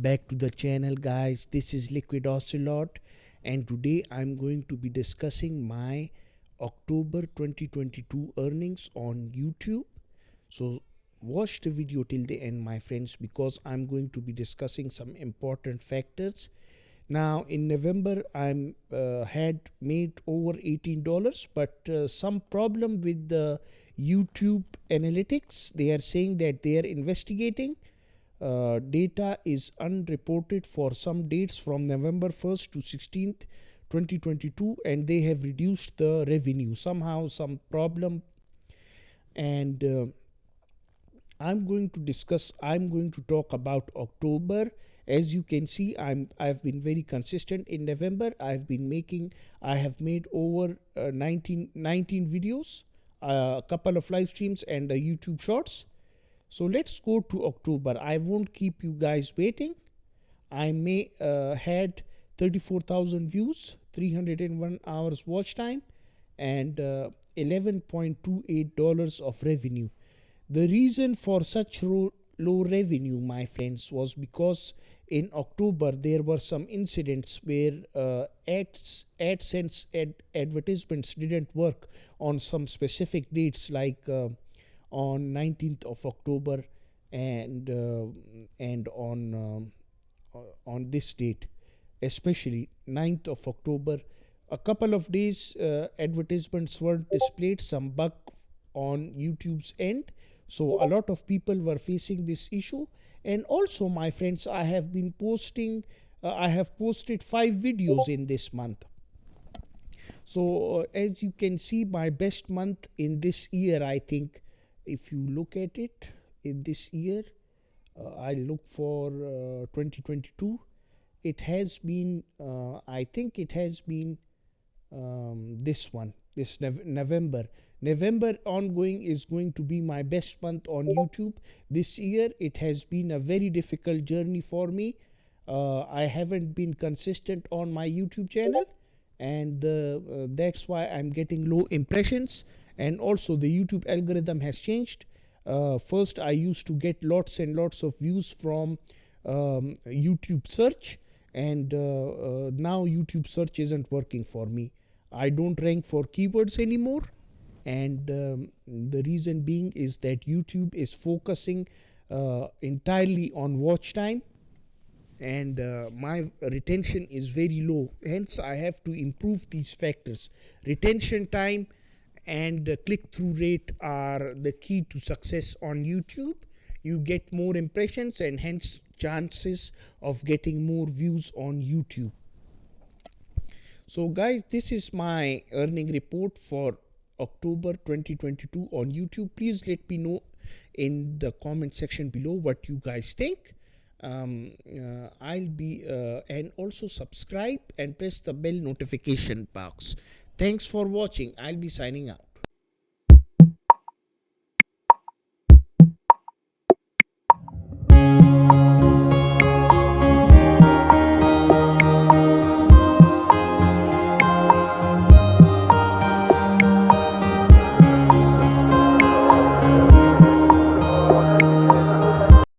back to the channel, guys. This is LiquidOcelot, and today I'm going to be discussing my October 2022 earnings on YouTube. So watch the video till the end, my friends, because I'm going to be discussing some important factors. Now in November I'm had made over $18, but some problem with the YouTube analytics. They are saying that they are investigating. Data is unreported for some dates from November 1st to 16th 2022, and they have reduced the revenue somehow, some problem. And I'm going to talk about October. As you can see, I've been very consistent. In November I have made over 19 videos, a couple of live streams, and YouTube shorts. So let's go to October. I won't keep you guys waiting. I had 34,000 views, 301 hours watch time, and $11.28 of revenue. The reason for such low revenue, my friends, was because in October there were some incidents where AdSense advertisements didn't work on some specific dates, like on 19th of October and on this date, especially 9th of October. A couple of days advertisements weren't displayed, some bug on YouTube's end. So a lot of people were facing this issue. And also, my friends, I have posted 5 videos in this month. So as you can see, my best month in this year, I think, if you look at it in this year, I look for 2022, it has been I think it has been this November ongoing is going to be my best month on YouTube this year. It has been a very difficult journey for me. I haven't been consistent on my YouTube channel, and that's why I'm getting low impressions. And also the YouTube algorithm has changed. First I used to get lots and lots of views from YouTube search, and now YouTube search isn't working for me. I don't rank for keywords anymore, and the reason being is that YouTube is focusing entirely on watch time, and my retention is very low. Hence I have to improve these factors. Retention time and click-through rate are the key to success on YouTube. You get more impressions and hence chances of getting more views on YouTube. So guys, this is my earning report for October 2022 on YouTube. Please let me know in the comment section below what you guys think. And also subscribe and press the bell notification box. Thanks for watching. I'll be signing out.